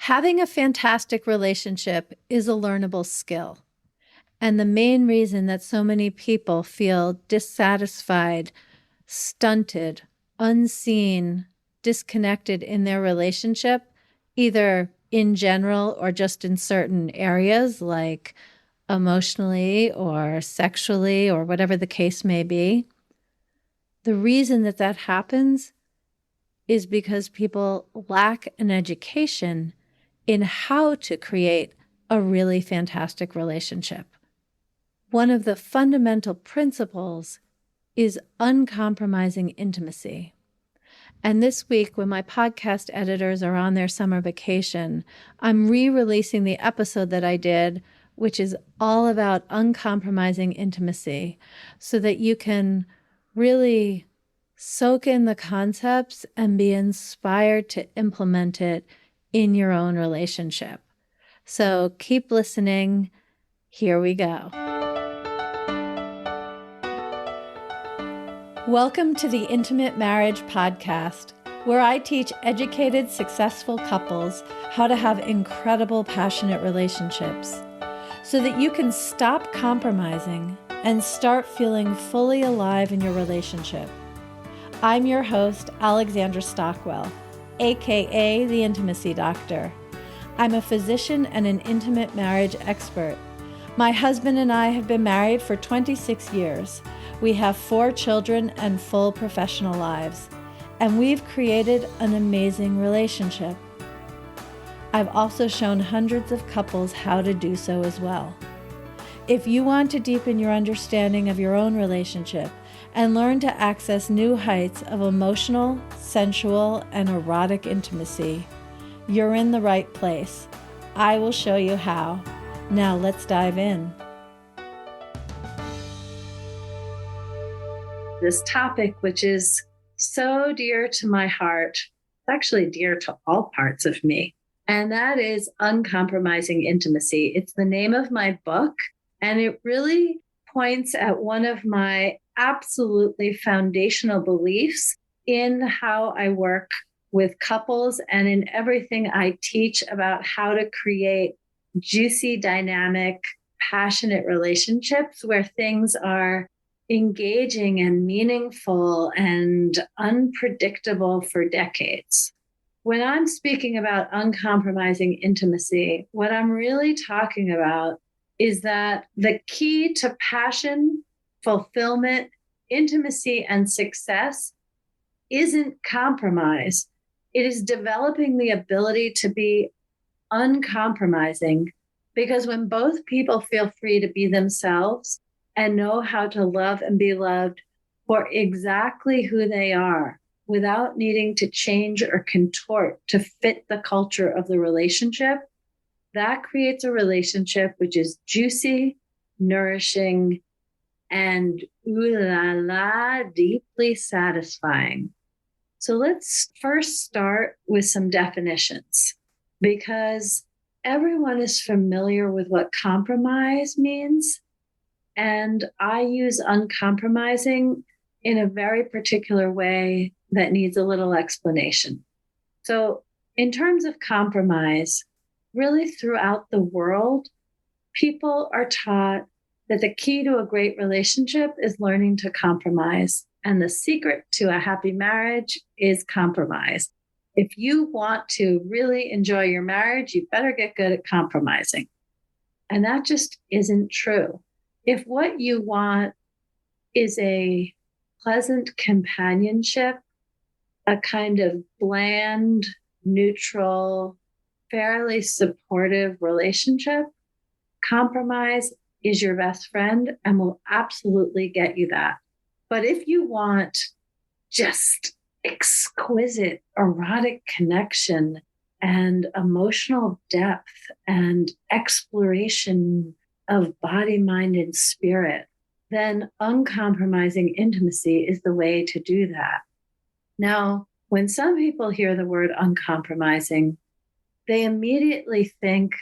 Having a fantastic relationship is a learnable skill. And the main reason that so many people feel dissatisfied, stunted, unseen, disconnected in their relationship, either in general or just in certain areas like emotionally or sexually or whatever the case may be, the reason that that happens is because people lack an education in how to create a really fantastic relationship. One of the fundamental principles is uncompromising intimacy. And this week, when my podcast editors are on their summer vacation, I'm re-releasing the episode that I did, which is all about uncompromising intimacy, so that you can really soak in the concepts and be inspired to implement it in your own relationship. So keep listening. Here we go. Welcome to the Intimate Marriage Podcast, where I teach educated, successful couples how to have incredible, passionate relationships so that you can stop compromising and start feeling fully alive in your relationship. I'm your host, Alexandra Stockwell, aka the Intimacy Doctor. I'm a physician and an intimate marriage expert. My husband and I have been married for 26 years. We have 4 children and full professional lives, and we've created an amazing relationship. I've also shown hundreds of couples how to do so as well. If you want to deepen your understanding of your own relationship and learn to access new heights of emotional, sensual, and erotic intimacy, you're in the right place. I will show you how. Now let's dive in. This topic, which is so dear to my heart, it's actually dear to all parts of me, and that is Uncompromising Intimacy. It's the name of my book, and it really points at one of my absolutely foundational beliefs in how I work with couples and in everything I teach about how to create juicy, dynamic, passionate relationships where things are engaging and meaningful and unpredictable for decades. When I'm speaking about uncompromising intimacy, what I'm really talking about is that the key to passion, fulfillment, intimacy, and success isn't compromise. It is developing the ability to be uncompromising, because when both people feel free to be themselves and know how to love and be loved for exactly who they are without needing to change or contort to fit the culture of the relationship, that creates a relationship which is juicy, nourishing, and ooh la la, deeply satisfying. So let's first start with some definitions, because everyone is familiar with what compromise means. And I use uncompromising in a very particular way that needs a little explanation. So in terms of compromise, really throughout the world, people are taught that the key to a great relationship is learning to compromise. And the secret to a happy marriage is compromise. If you want to really enjoy your marriage, you better get good at compromising. And that just isn't true. If what you want is a pleasant companionship, a kind of bland, neutral, fairly supportive relationship, compromise is your best friend and will absolutely get you that. But if you want just exquisite erotic connection and emotional depth and exploration of body, mind, and spirit, then uncompromising intimacy is the way to do that. Now, when some people hear the word uncompromising, they immediately think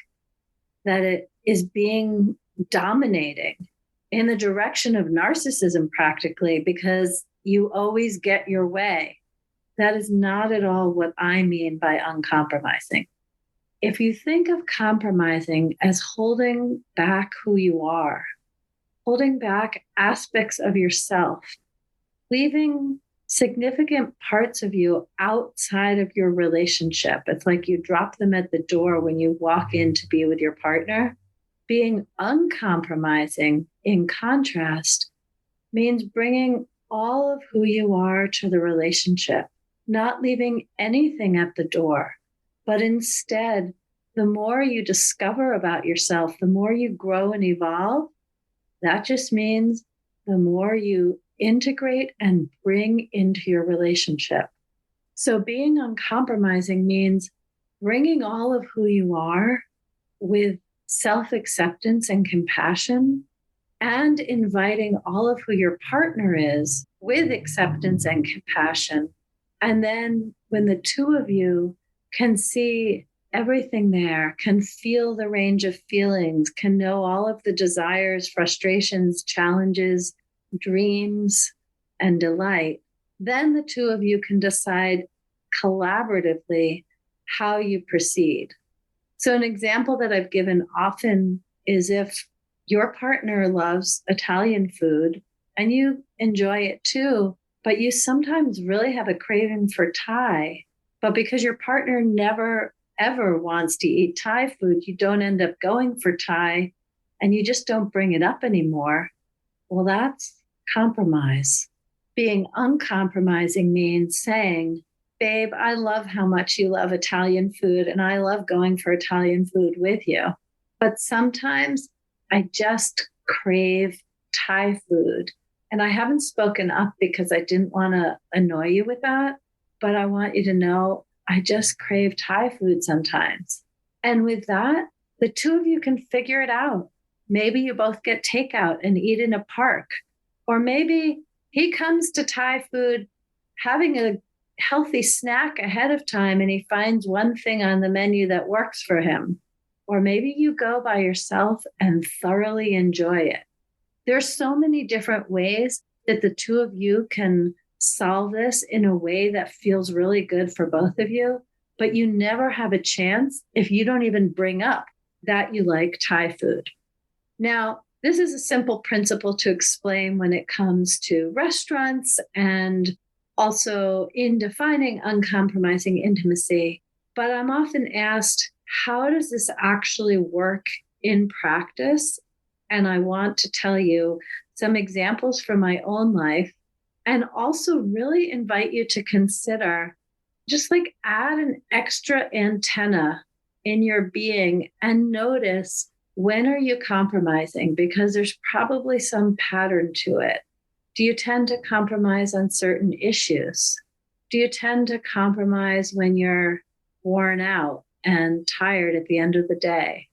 that it is being dominating in the direction of narcissism practically, because you always get your way. That is not at all what I mean by uncompromising. if you think of compromising as holding back who you are, holding back aspects of yourself, leaving significant parts of you outside of your relationship. It's like you drop them at the door when you walk in to be with your partner. Being uncompromising, in contrast, means bringing all of who you are to the relationship, not leaving anything at the door, but instead, the more you discover about yourself, the more you grow and evolve. That just means the more you integrate and bring into your relationship. So being uncompromising means bringing all of who you are with self-acceptance and compassion, and inviting all of who your partner is with acceptance and compassion. And then when the two of you can see everything there, can feel the range of feelings, can know all of the desires, frustrations, challenges, dreams, and delight, then the two of you can decide collaboratively how you proceed. So an example that I've given often is if your partner loves Italian food and you enjoy it too, but you sometimes really have a craving for Thai, but because your partner never ever wants to eat Thai food, you don't end up going for Thai and you just don't bring it up anymore. Well, that's compromise. Being uncompromising means saying, babe, I love how much you love Italian food and I love going for Italian food with you. But sometimes I just crave Thai food. And I haven't spoken up because I didn't want to annoy you with that. But I want you to know I just crave Thai food sometimes. And with that, the two of you can figure it out. Maybe you both get takeout and eat in a park. Or maybe he comes to Thai food having a healthy snack ahead of time and he finds one thing on the menu that works for him. Or maybe you go by yourself and thoroughly enjoy it. There's so many different ways that the two of you can solve this in a way that feels really good for both of you, but you never have a chance if you don't even bring up that you like Thai food. Now, this is a simple principle to explain when it comes to restaurants and also in defining uncompromising intimacy. But I'm often asked, how does this actually work in practice? And I want to tell you some examples from my own life and also really invite you to consider just like add an extra antenna in your being and notice when are you compromising, because there's probably some pattern to it. Do you tend to compromise on certain issues? Do you tend to compromise when you're worn out and tired at the end of the day?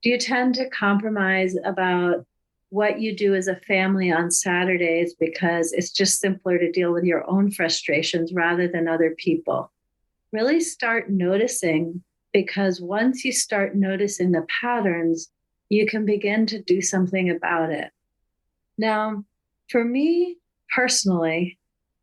Do you tend to compromise about what you do as a family on Saturdays because it's just simpler to deal with your own frustrations rather than other people? Really start noticing, because once you start noticing the patterns, you can begin to do something about it. Now, for me personally,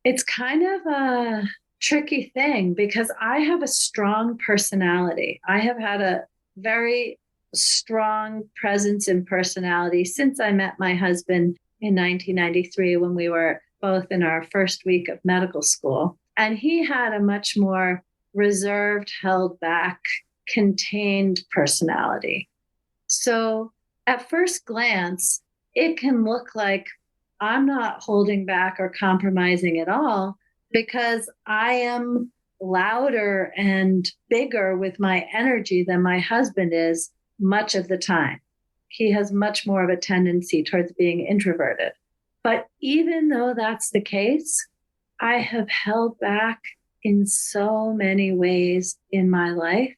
it's kind of a tricky thing because I have a strong personality. I have had a very strong presence and personality since I met my husband in 1993 when we were both in our first week of medical school. And he had a much more reserved, held back, contained personality. So at first glance, it can look like I'm not holding back or compromising at all because I am louder and bigger with my energy than my husband is much of the time. He has much more of a tendency towards being introverted. But even though that's the case, I have held back in so many ways in my life.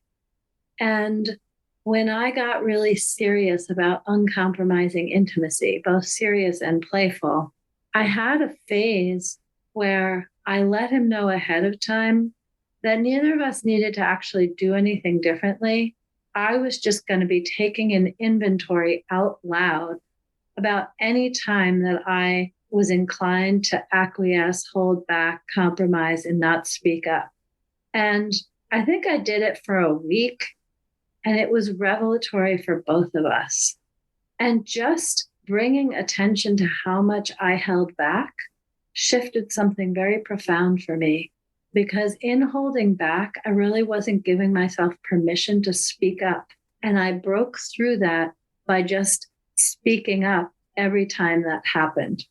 And when I got really serious about uncompromising intimacy, both serious and playful, I had a phase where I let him know ahead of time that neither of us needed to actually do anything differently. I was just going to be taking an inventory out loud about any time that I was inclined to acquiesce, hold back, compromise, and not speak up. And I think I did it for a week. And it was revelatory for both of us. And just bringing attention to how much I held back shifted something very profound for me. Because in holding back, I really wasn't giving myself permission to speak up. And I broke through that by just speaking up every time that happened.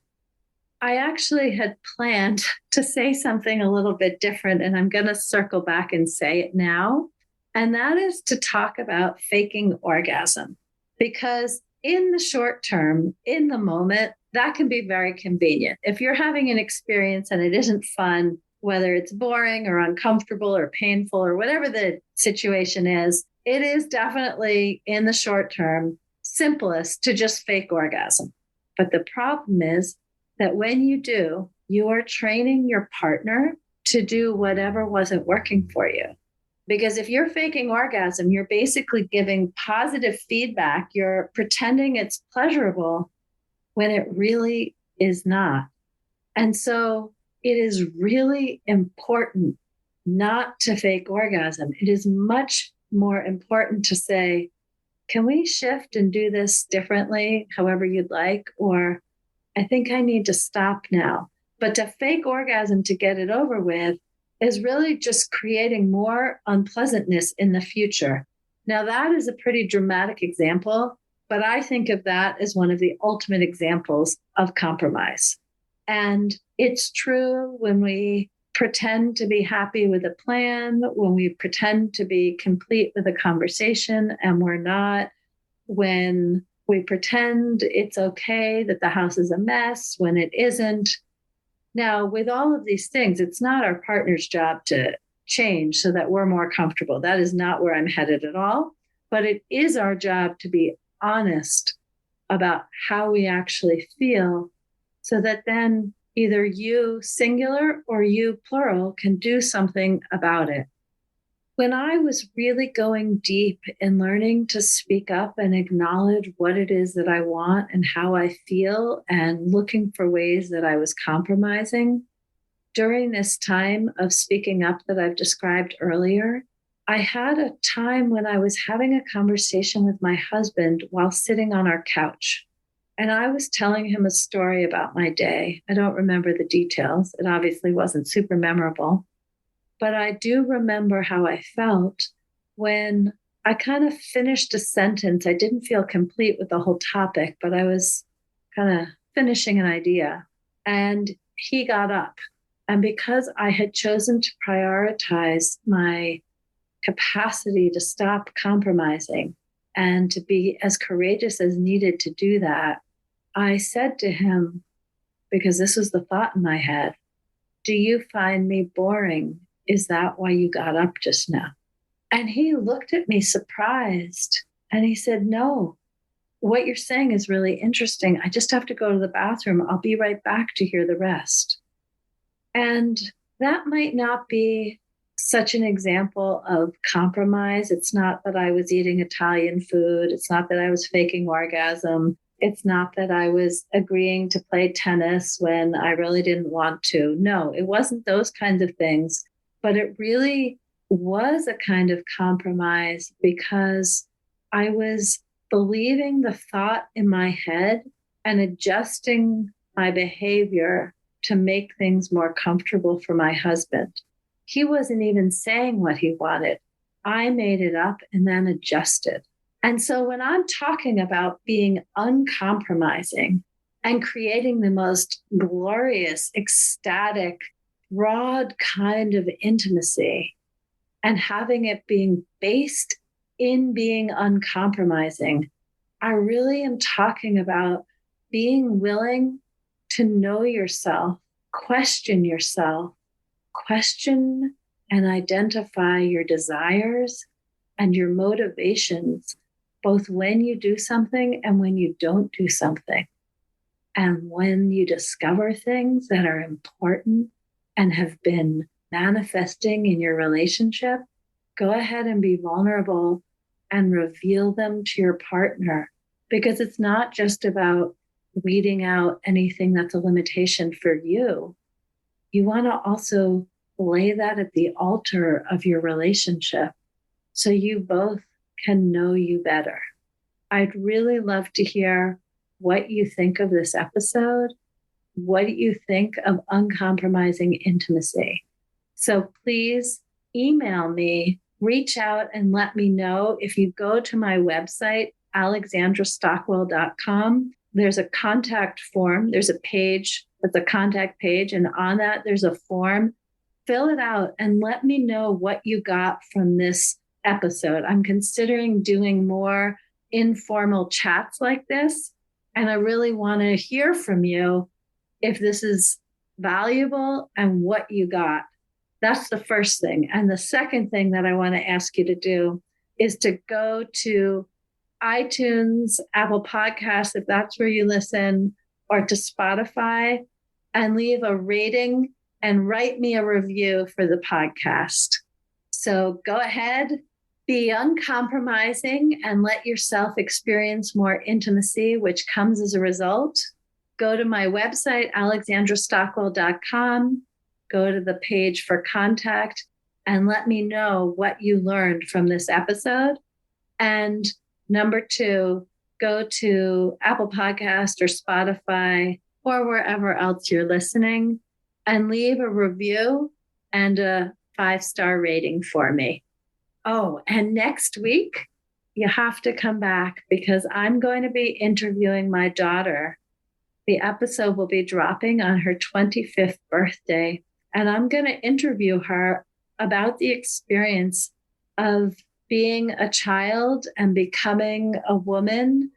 I actually had planned to say something a little bit different, and I'm going to circle back and say it now. And that is to talk about faking orgasm. Because in the short term, in the moment, that can be very convenient. If you're having an experience and it isn't fun, whether it's boring or uncomfortable or painful or whatever the situation is, it is definitely in the short term simplest to just fake orgasm. But the problem is that when you do, you are training your partner to do whatever wasn't working for you. Because if you're faking orgasm, you're basically giving positive feedback. You're pretending it's pleasurable when it really is not. And so it is really important not to fake orgasm. It is much more important to say, can we shift and do this differently, however you'd like? Or I think I need to stop now. But to fake orgasm to get it over with is really just creating more unpleasantness in the future. Now, that is a pretty dramatic example, but I think of that as one of the ultimate examples of compromise. And it's true when we pretend to be happy with a plan, when we pretend to be complete with a conversation and we're not, when we pretend it's okay that the house is a mess when it isn't. Now, with all of these things, it's not our partner's job to change so that we're more comfortable. That is not where I'm headed at all. But it is our job to be honest about how we actually feel so that then either you, singular, or you, plural, can do something about it. When I was really going deep in learning to speak up and acknowledge what it is that I want and how I feel and looking for ways that I was compromising, during this time of speaking up that I've described earlier, I had a time when I was having a conversation with my husband while sitting on our couch. And I was telling him a story about my day. I don't remember the details. It obviously wasn't super memorable. But I do remember how I felt when I kind of finished a sentence. I didn't feel complete with the whole topic, but I was kind of finishing an idea. And he got up. And because I had chosen to prioritize my capacity to stop compromising and to be as courageous as needed to do that, I said to him, because this was the thought in my head, do you find me boring? Is that why you got up just now? And he looked at me surprised and he said, no, what you're saying is really interesting. I just have to go to the bathroom. I'll be right back to hear the rest. And that might not be such an example of compromise. It's not that I was eating Italian food. It's not that I was faking orgasm. It's not that I was agreeing to play tennis when I really didn't want to. No, it wasn't those kinds of things. But it really was a kind of compromise because I was believing the thought in my head and adjusting my behavior to make things more comfortable for my husband. He wasn't even saying what he wanted. I made it up and then adjusted. And so when I'm talking about being uncompromising and creating the most glorious, ecstatic, broad kind of intimacy and having it being based in being uncompromising, I really am talking about being willing to know yourself, question and identify your desires and your motivations, both when you do something and when you don't do something. And when you discover things that are important and have been manifesting in your relationship, go ahead and be vulnerable and reveal them to your partner, because it's not just about weeding out anything that's a limitation for you. You want to also lay that at the altar of your relationship so you both can know you better. I'd really love to hear what you think of this episode. What do you think of uncompromising intimacy? So please email me, reach out and let me know. If you go to my website, alexandrastockwell.com, there's a contact form. There's a page that's a contact page. And on that, there's a form. Fill it out and let me know what you got from this episode. I'm considering doing more informal chats like this. And I really want to hear from you if this is valuable and what you got. That's the first thing. And the second thing that I want to ask you to do is to go to iTunes, Apple Podcasts, if that's where you listen, or to Spotify, and leave a rating and write me a review for the podcast. So go ahead, be uncompromising, and let yourself experience more intimacy, which comes as a result. Go to my website, alexandrastockwell.com, go to the page for contact, and let me know what you learned from this episode. And number 2, go to Apple Podcast or Spotify or wherever else you're listening and leave a review and a 5-star rating for me. Oh, and next week, you have to come back because I'm going to be interviewing my daughter. The episode will be dropping on her 25th birthday, and I'm going to interview her about the experience of being a child and becoming a woman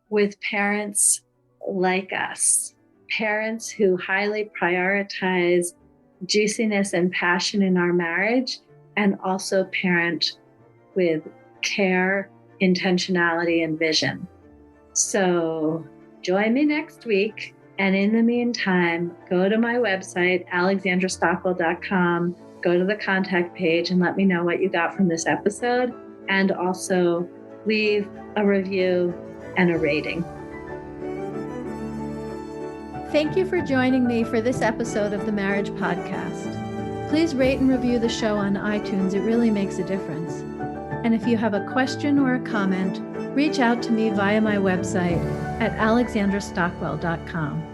with parents like us, parents who highly prioritize juiciness and passion in our marriage, and also parent with care, intentionality, and vision. So join me next week. And in the meantime, go to my website, alexandrastockwell.com, go to the contact page and let me know what you got from this episode. And also leave a review and a rating. Thank you for joining me for this episode of the Marriage Podcast. Please rate and review the show on iTunes. It really makes a difference. And if you have a question or a comment, reach out to me via my website at alexandrastockwell.com.